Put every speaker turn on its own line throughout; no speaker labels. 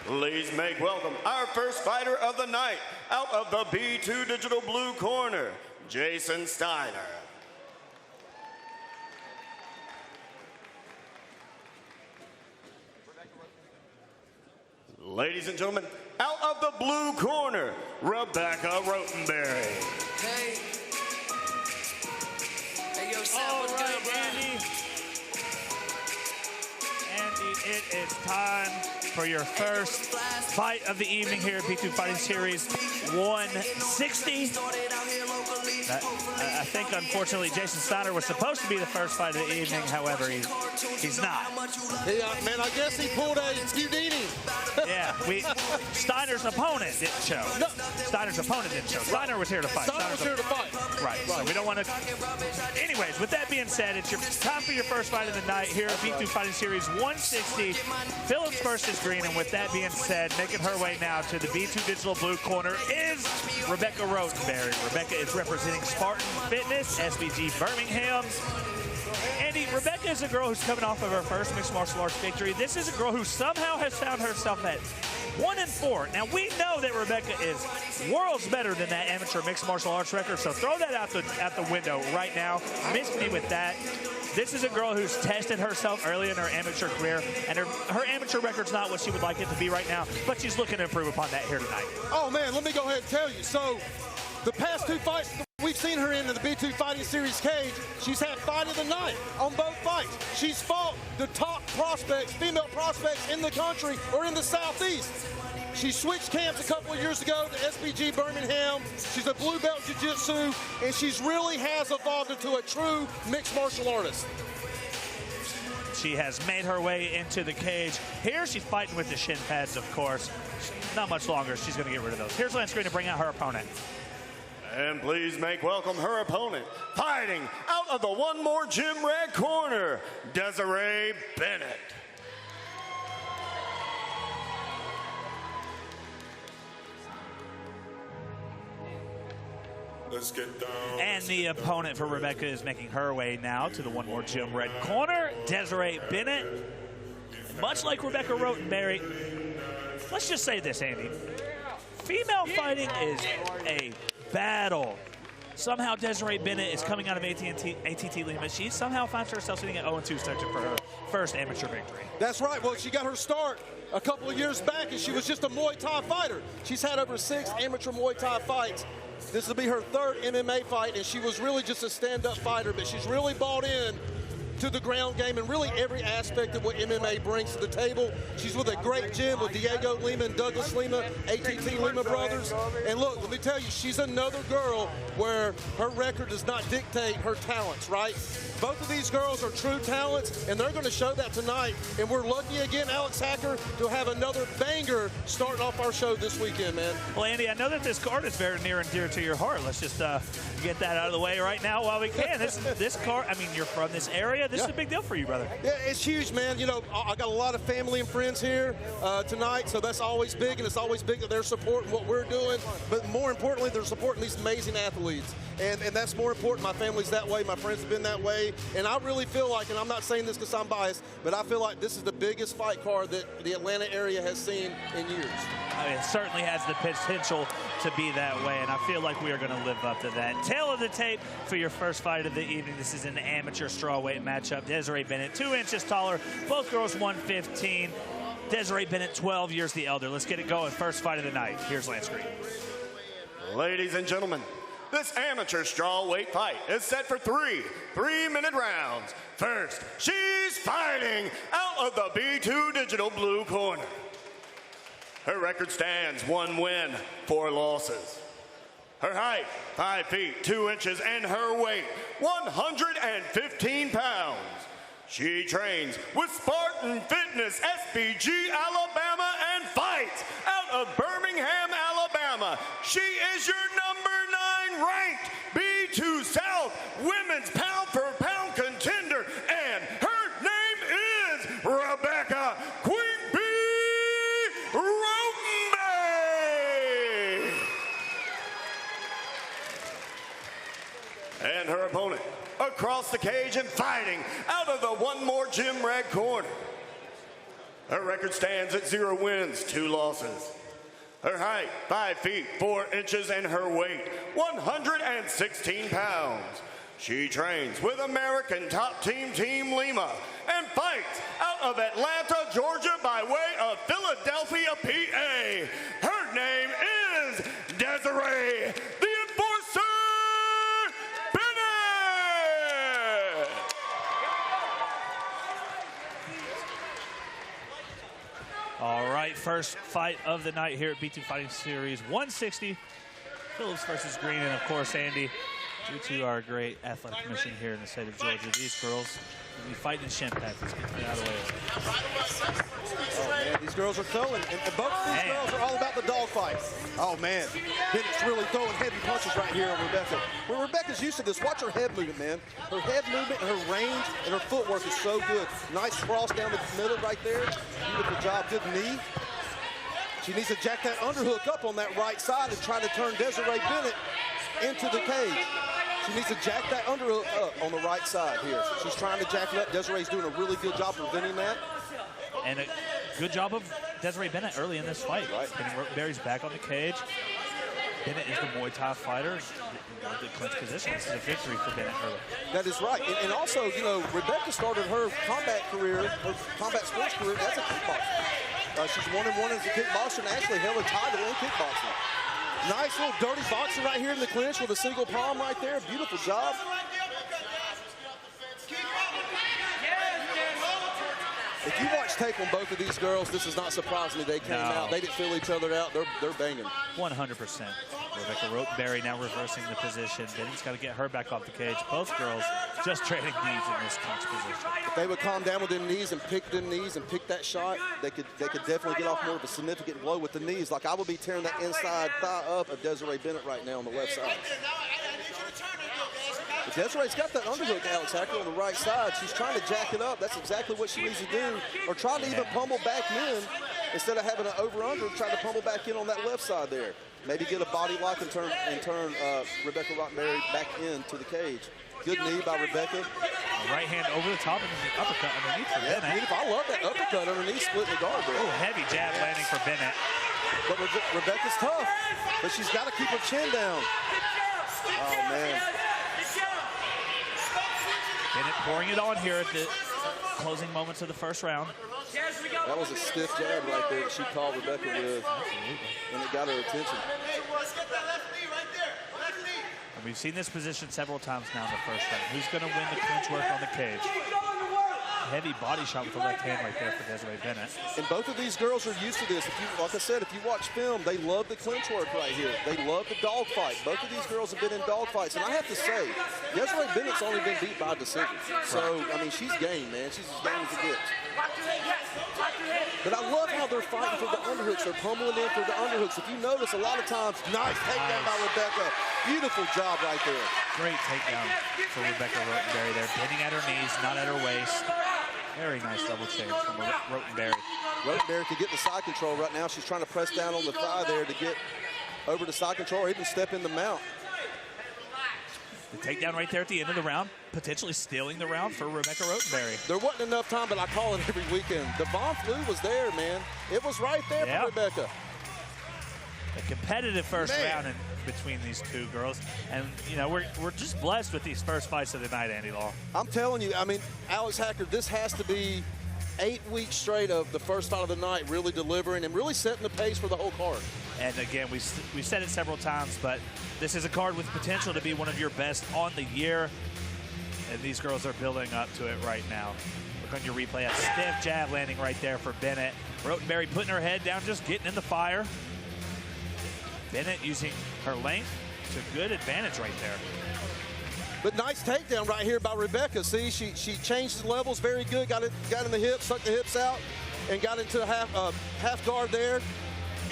Please make welcome our first fighter of the night, out of the B2 Digital Blue corner, Jason Steiner. Ladies and gentlemen, out of the blue corner, Rebekah Rotenberry.
Hey. Hey, yo, Sam,
all
what's
right,
good, bro?
Andy, it is time for your first fight of the evening here at B2 Fighting Series 160. I think, unfortunately, Jason Steiner was supposed to be the first fight of the evening. However, he's not.
Man, I guess he pulled a Houdini.
Yeah, Steiner's opponent didn't show.
No.
Steiner's opponent didn't show. Steiner was here to fight.
Steiner was here to fight.
Right, so we don't want to... Anyways, with that being said, it's time for your first fight of the night here at B2 Fighting Series 160. Phillips versus Green, and with that being said, making her way now to the B2 Digital Blue corner is Rebekah Rotenberry. Rebekah is representing Spartan Fitness, SBG Birmingham. Andy, Rebekah is a girl who's coming off of her first mixed martial arts victory. This is a girl who somehow has found herself at 1-4. Now, we know that Rebekah is worlds better than that amateur mixed martial arts record, so throw that out the window right now. Miss me with that. This is a girl who's tested herself early in her amateur career, and her amateur record's not what she would like it to be right now, but she's looking to improve upon that here tonight.
Oh, man, let me go ahead and tell you. So, the past two fights we've seen her in the B2 Fighting Series cage, she's had fight of the night on both fights. She's fought the top prospects, female prospects in the country or in the Southeast. She switched camps a couple of years ago to SBG Birmingham. She's a blue belt jiu-jitsu, and she's really has evolved into a true mixed martial artist.
She has made her way into the cage. Here she's fighting with the shin pads, of course. Not much longer. She's going to get rid of those. Here's Lance Green to bring out her opponent.
And please make welcome her opponent, fighting out of the one more gym red corner, Desiree Bennett.
Let's get down.
And the opponent for Rebekah is making her way now to the one more gym red corner, Desiree Bennett. Much like Rebekah Rotenberry, let's just say this, Andy. Female fighting is a battle. Somehow Desiree Bennett is coming out of ATT Lima. She somehow finds herself sitting at 0-2 searching for her first amateur victory.
That's right. Well, she got her start a couple of years back, and she was just a Muay Thai fighter. She's had over 6 amateur Muay Thai fights. This will be her 3rd MMA fight, and she was really just a stand-up fighter, but she's really bought in to the ground game and really every aspect of what MMA brings to the table. She's with a great gym with Diego Lima and Douglas Lima, ATT Lima brothers. And look, let me tell you, she's another girl where her record does not dictate her talents, right? Both of these girls are true talents, and they're going to show that tonight. And we're lucky again, Alex Hacker, to have another banger starting off our show this weekend, man.
Well, Andy, I know that this card is very near and dear to your heart. Let's just get that out of the way right now while we can. This card, I mean, you're from this area. This is a big deal for you, brother.
Yeah, it's huge, man. You know, I got a lot of family and friends here tonight, so that's always big, and it's always big that they're supporting what we're doing. But more importantly, they're supporting these amazing athletes. And that's more important. My family's that way. My friends have been that way. And I really feel like, and I'm not saying this because I'm biased, but I feel like this is the biggest fight card that the Atlanta area has seen in years.
I mean, it certainly has the potential to be that way, and I feel like we are going to live up to that. Tail of the tape for your first fight of the evening. This is an amateur strawweight matchup. Desiree Bennett, 2 inches taller. Both girls 115. Desiree Bennett, 12 years the elder. Let's get it going. First fight of the night. Here's Lance Green.
Ladies and gentlemen, this amateur strawweight fight is set for 3 3-minute rounds. First, she's fighting out of the B2 Digital Blue corner. Her record stands 1 win, 4 losses. Her height, 5 feet, 2 inches, and her weight, 115 pounds. She trains with Spartan Fitness, SBG, Alabama, and fights out of Birmingham, Alabama. She is your number 9 ranked B2 South Women's pound-for-pound contender, and her name is Rebekah Queen Bee Rotenberry. And her opponent, across the cage and fighting out of the one more gym red corner, Her record stands at 0 wins, 2 losses. Her height, 5 feet, 4 inches, and her weight, 116 pounds. She trains with American top team Team Lima and fights out of Atlanta, Georgia by way of Philadelphia, PA. Her name is Desiree, the Enforcer Bennett!
All right, first fight of the night here at B2 Fighting Series 160. Phillips versus Green, and of course, Andy, due to our great athletic commission here in the state of Georgia, these girls will be fighting in shin pads. Let's get that out of the way.
Oh, man, these girls are throwing, and both of these girls are all about the dog fight. Oh, man, Bennett's really throwing heavy punches right here on Rebekah. When Rebekah's used to this, watch her head movement, man. Her head movement and her range and her footwork is so good. Nice cross down the middle right there. Beautiful job, good knee. She needs to jack that underhook up on that right side and try to turn Desiree Bennett into the cage. She needs to jack that underhook up on the right side here. She's trying to jack it up. Desiree's doing a really good job preventing that.
And a good job of Desiree Bennett early in this fight.
Right.
Getting Rotenberry's back on the cage. Bennett is the Muay Thai fighter. The clinch position. This is a victory for Bennett early.
That is right. And also, you know, Rebekah started her combat career, her combat sports career as a kickboxer. She's 1-1 as a kickboxer and actually held a title in kickboxing. Nice little dirty boxing right here in the clinch with a single palm right there. Beautiful job. If you watch tape on both of these girls, this is not surprising me. They came out. They didn't feel each other out. They're banging.
100%. Rebekah Rotenberry now reversing the position. Bennett's got to get her back off the cage. Both girls just trading knees in this clinch position.
If they would calm down with them knees and pick them knees and pick that shot, they could definitely get off more of a significant blow with the knees. Like I would be tearing that inside thigh up of Desiree Bennett right now on the left side. But Desiree's got that underhook, Alex Hacker, on the right side. She's trying to jack it up. That's exactly what she needs to do. Or try to even pummel back in instead of having an over-under, try to pummel back in on that left side there. Maybe get a body lock and turn Rebekah Rotenberry back into the cage. Good knee by Rebekah.
Right hand over the top and then the uppercut underneath for Bennett.
Beautiful. I love that uppercut underneath, splitting the guard there.
Oh, heavy jab landing for Bennett.
But Rebekah's tough, but she's got to keep her chin down. Oh, man.
Bennett pouring it on here at the closing moments of the first round.
That was a stiff jab right there that she called Rebekah with, and it got her attention.
And we've seen this position several times now in the first round. Who's going to win the clinch work on the cage? Heavy body shot with the left hand right there for Desiree Bennett.
And both of these girls are used to this. Like I said, if you watch film, they love the clinch work right here. They love the dog fight. Both of these girls have been in dog fights. And I have to say, Desiree Bennett's only been beat by decision. So, I mean, she's game, man. She's as game as it gets. But I love how they're fighting for the underhooks. They're pummeling in for the underhooks. If you notice, a lot of times, nice takedown by Rebekah. Beautiful job right there.
Great takedown for Rebekah Rotenberry there. Bending at her knees, not at her waist. Very nice double change from Rotenberry.
Rotenberry could get the side control right now. She's trying to press down on the thigh there to get over to side control or even step in the mount.
The takedown right there at the end of the round, potentially stealing the round for Rebekah Rotenberry.
There wasn't enough time, but I call it every weekend. The Von Flu was there, man. It was right there for Rebekah.
A competitive first round in between these two girls. And, you know, we're just blessed with these first fights of the night, Andy Law.
I'm telling you, I mean, Alex Hacker, this has to be 8 weeks straight of the first fight of the night really delivering and really setting the pace for the whole card.
And again, we've said it several times, but this is a card with potential to be one of your best on the year. And these girls are building up to it right now. Look on your replay, a stiff jab landing right there for Bennett. Rotenberry putting her head down, just getting in the fire. Bennett using her length to good advantage right there.
But nice takedown right here by Rebekah. See, she changed the levels very good. Got in the hips, stuck the hips out, and got into a half guard there.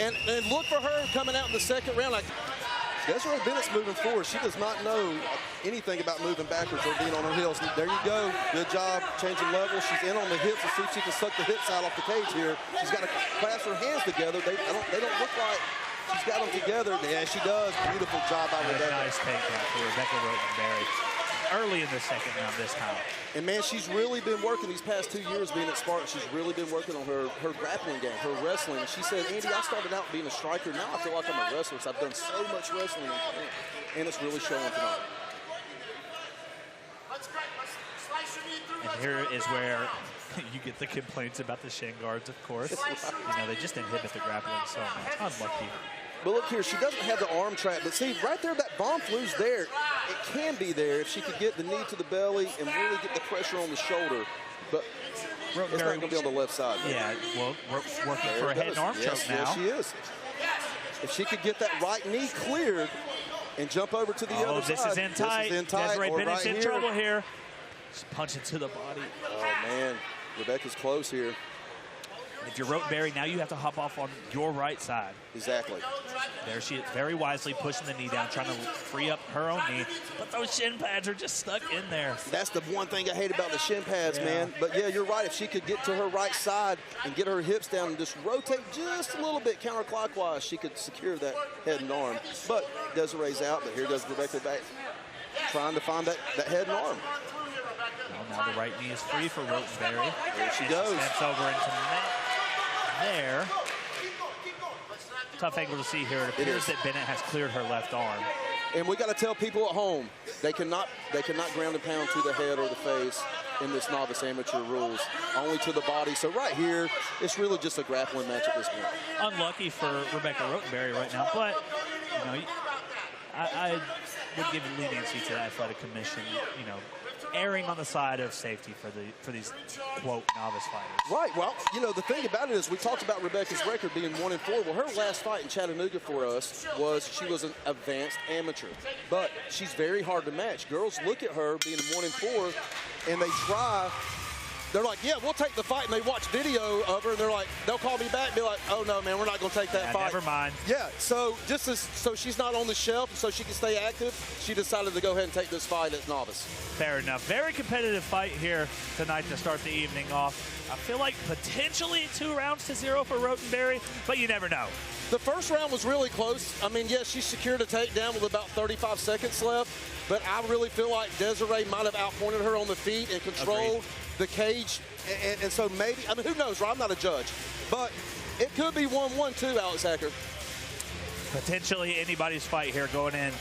And look for her coming out in the second round. Like Desiree Bennett's moving forward. She does not know anything about moving backwards or being on her heels. There you go. Good job changing levels. She's in on the hips to see if she can suck the hips out off the cage here. She's got to clasp her hands together. They don't look like she's got them together. Yeah, she does. Beautiful job by Rebekah.
Nice takedown for Rebekah Rotenberry. early in the second round this time.
And, man, she's really been working these past 2 years being at Spartan. She's really been working on her grappling game, her wrestling. And she said, Andy, I started out being a striker. Now I feel like I'm a wrestler. So I've done so much wrestling, and it's really showing tonight.
And here is where you get the complaints about the shin guards, of course. You know, they just inhibit the grappling so much. Unlucky.
But look here, she doesn't have the arm trap. But see, right there, that bomb flu's there. It can be there if she could get the knee to the belly and really get the pressure on the shoulder. But it's not going to be on the left side.
Yeah, well, we're working for a head and arm choke now.
Yes, she is. If she could get that right knee cleared and jump over to the other side.
This is in tight. Desiree Bennett's in trouble here. Just punch it to the body.
Oh, man. Rebekah's close here.
If you're Rotenberry, now you have to hop off on your right side.
Exactly.
There she is, very wisely pushing the knee down, trying to free up her own knee. But those shin pads are just stuck in there.
That's the one thing I hate about the shin pads, man. But, yeah, you're right. If she could get to her right side and get her hips down and just rotate just a little bit counterclockwise, she could secure that head and arm. But Desiree's out, but here goes Rebekah back, trying to find that head and arm.
Now the right knee is free for Rotenberry.
There she goes.
Steps over into net there. Tough angle to see here. It appears that Bennett has cleared her left arm.
And we got to tell people at home, they cannot ground and pound to the head or the face in this novice amateur rules, only to the body. So right here, it's really just a grappling match at this point.
Unlucky for Rebekah Rotenberry right now, but you know, I would give leniency to the athletic commission, you know, erring on the side of safety for these quote novice fighters.
Right. Well, you know, the thing about it is we talked about Rebekah's record being 1-4. Well, her last fight in Chattanooga for us she was an advanced amateur, but she's very hard to match. Girls look at her being 1-4, and they try. They're like, yeah, we'll take the fight, and they watch video of her, and they're like, they'll call me back and be like, oh, no, man, we're not going to take that fight.
Never mind.
Yeah, so so she's not on the shelf, and so she can stay active, she decided to go ahead and take this fight as novice.
Fair enough. Very competitive fight here tonight to start the evening off. I feel like potentially 2 rounds to 0 for Rotenberry, but you never know.
The first round was really close. I mean, yes, she secured a takedown with about 35 seconds left, but I really feel like Desiree might have outpointed her on the feet and controlled the cage. And so maybe, I mean, who knows, right? I'm not a judge. But it could be 1-1 too, Alex Hacker.
Potentially anybody's fight here going in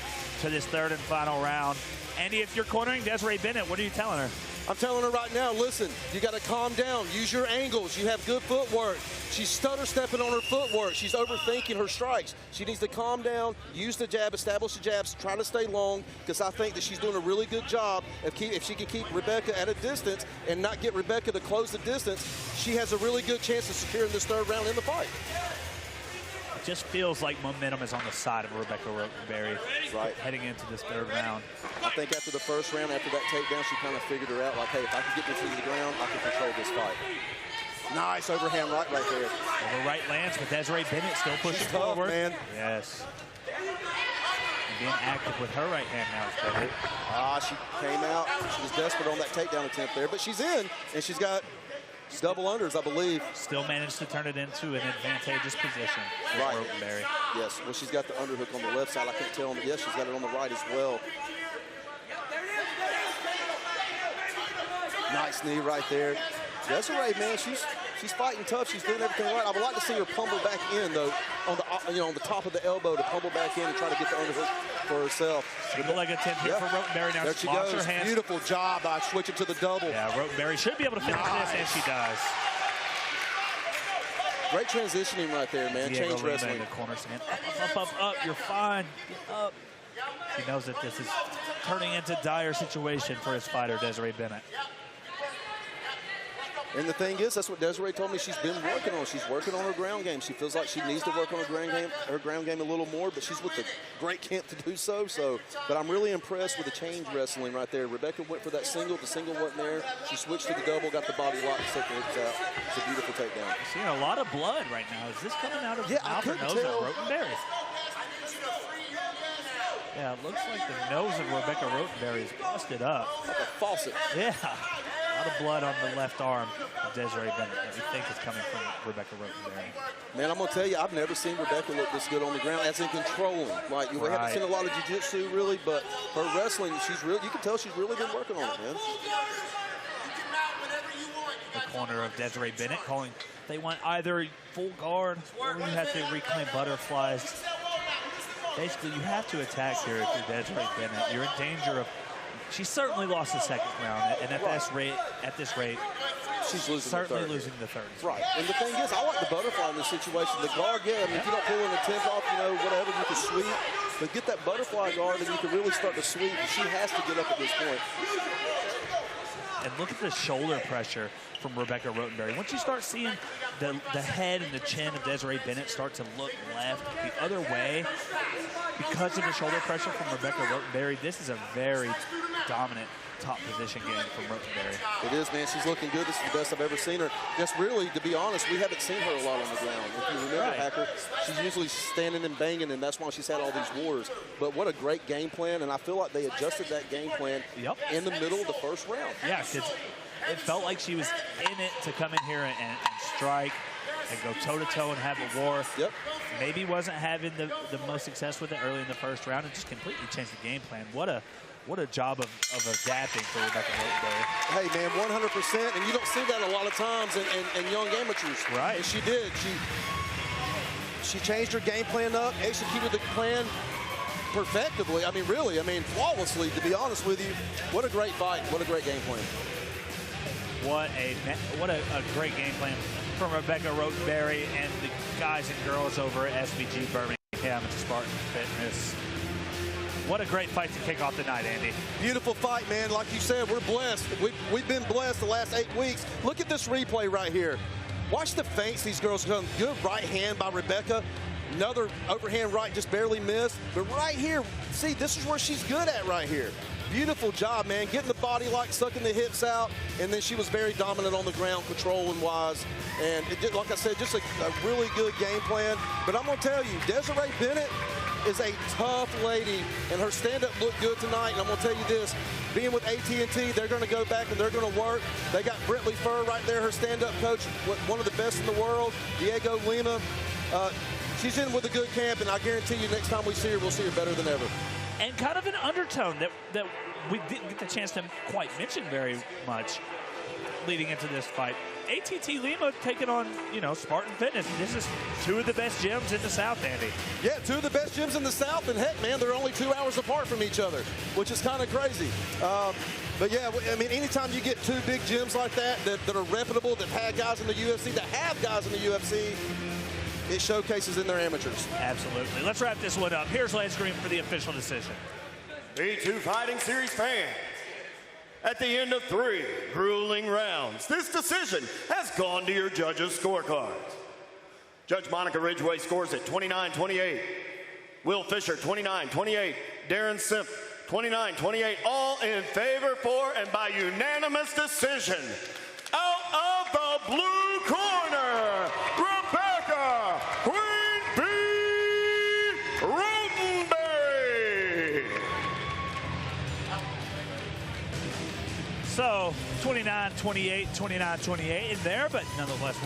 to this third and final round. Andy, if you're cornering Desiree Bennett, what are you telling her?
I'm telling her right now, listen, you got to calm down. Use your angles. You have good footwork. She's stutter-stepping on her footwork. She's overthinking her strikes. She needs to calm down, use the jab, establish the jabs, try to stay long, because I think that she's doing a really good job. If she can keep Rebekah at a distance and not get Rebekah to close the distance, she has a really good chance of securing this third round in the fight.
It just feels like momentum is on the side of Rebekah Rotenberry heading into this third round.
I think after the first round, after that takedown, she kind of figured her out, like, hey, if I can get this to the ground, I can control this fight. Nice overhand right there.
Over right lands, but Desiree Bennett still pushing forward.
Man.
Yes. And being active with her right hand now.
She came out. She was desperate on that takedown attempt there, but she's in, and she's got double unders, I believe.
Still managed to turn it into an advantageous position for Rotenberry.
Yes, well, she's got the underhook on the left side. I can't tell, but yes, she's got it on the right as well. Nice knee right there. Desiree, man, she's fighting tough. She's doing everything right. I would like to see her pummel back in, though, on the top of the elbow to pummel back in and try to get the underhook for herself.
Single leg attempt here for Rotenberry. Now
there she goes. Beautiful job by switching to the double.
Yeah, Rotenberry should be able to finish this, and she does.
Great transitioning right there, man. Change wrestling.
In the corner saying, up, you're fine. Get up. He knows that this is turning into a dire situation for his fighter, Desiree Bennett.
And the thing is, that's what Desiree told me she's been working on. She's working on her ground game. She feels like she needs to work on her ground game a little more, but she's with a great camp to do so. But I'm really impressed with the change wrestling right there. Rebekah went for that single. The single wasn't there. She switched to the double, got the body lock, and took the hooks out. It's a beautiful takedown.
I'm seeing a lot of blood right now. Is this coming out of the mouth or nose of Rotenberry? Yeah, it looks like the nose of Rebekah Rotenberry is busted up.
Like a faucet.
Yeah. lot of blood on the left arm of Desiree Bennett that we think is coming from Rebekah Rotenberry.
Man, I'm going to tell you, I've never seen Rebekah look this good on the ground, as in controlling. Like, we haven't seen a lot of jiu-jitsu, really, but her wrestling, you can tell she's really been working on it, man.
The corner of Desiree Bennett calling, they want either full guard or you have to reclaim butterflies. Basically, you have to attack here if you're Desiree Bennett. You're in danger of. She certainly lost the second round, and at this rate,
she's
certainly losing the third.
Right, and the thing is, I like the butterfly in this situation. The guard, yeah, I mean, if you don't pull an attempt off, whatever, you can sweep. But get that butterfly guard, and you can really start to sweep. She has to get up at this point.
And look at the shoulder pressure from Rebekah Rotenberry. Once you start seeing the head and the chin of Desiree Bennett start to look left the other way because of the shoulder pressure from Rebekah Rotenberry, this is a very dominant top position game from Rotenberry.
It is, man. She's looking good. This is the best I've ever seen her. Just really, to be honest, we haven't seen her a lot on the ground. If you remember, Hacker, she's usually standing and banging, and that's why she's had all these wars. But what a great game plan, and I feel like they adjusted that game plan in the middle of the first round.
Yeah, because it felt like she was in it to come in here and strike and go toe-to-toe and have a war.
Yep.
Maybe wasn't having the most success with it early in the first round and just completely changed the game plan. What a job of adapting for Rebekah Rotenberry.
Hey, man, 100%, and you don't see that a lot of times in young amateurs.
Right.
And she did. She changed her game plan up, executed the plan perfectably. I mean, really, flawlessly, to be honest with you. What a great fight. What a great game plan.
What a great game plan from Rebekah Rotenberry and the guys and girls over at SBG Birmingham and Spartan Fitness. What a great fight to kick off the night, Andy.
Beautiful fight, man. Like you said, we're blessed. We've been blessed the last 8 weeks. Look at this replay right here. Watch the feints these girls come. Good right hand by Rebekah. Another overhand right, just barely missed. But right here, see, this is where she's good at right here. Beautiful job, man. Getting the body lock, sucking the hips out, and then she was very dominant on the ground, controlling-wise. And it did, like I said, just a really good game plan. But I'm going to tell you, Desiree Bennett is a tough lady, and her stand-up looked good tonight. And I'm going to tell you this, being with AT&T, they're going to go back and they're going to work. They got Brittany Furr right there, her stand-up coach, one of the best in the world, Diego Lima. She's in with a good camp, and I guarantee you next time we see her, we'll see her better than ever.
And kind of an undertone that we didn't get the chance to quite mention very much leading into this fight. AT&T Lima taking on, Spartan Fitness. This is two of the best gyms in the South, Andy.
Yeah, two of the best gyms in the South, and heck, man, they're only 2 hours apart from each other, which is kind of crazy. But yeah, anytime you get two big gyms like that are reputable, that have guys in the UFC, it showcases in their amateurs.
Absolutely. Let's wrap this one up. Here's Lance Green for the official decision.
B2 Fighting Series fans, at the end of 3 grueling rounds, this decision has gone to your judges' scorecards. Judge Monica Ridgway scores it 29-28. Will Fisher, 29-28. Darren Simp, 29-28. All in favor for and by unanimous decision. Out of the blue corner, Rebekah Queen Bee Rotenberry.
So 29-28, 29-28 in there, but nonetheless,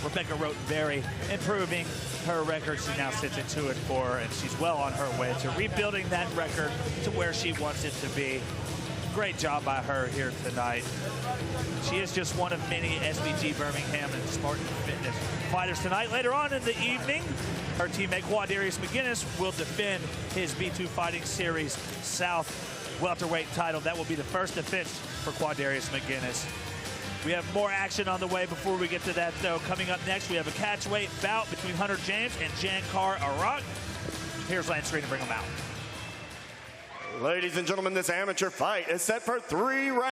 Rebekah Rotenberry improving her record. She now sits at 2-4, and she's well on her way to rebuilding that record to where she wants it to be. Great job by her here tonight. She is just one of many SBG Birmingham and Spartan Fitness fighters tonight. Later on in the evening, her teammate Quadarius McGinnis will defend his B2 Fighting Series South welterweight title. That will be the first defense for Quadarius McGinnis. We have more action on the way. Before we get to that, though, coming up next, we have a catchweight bout between Hunter James and Jankar Arak. Here's Lance Green to bring them out.
Ladies and gentlemen, this amateur fight is set for 3 rounds.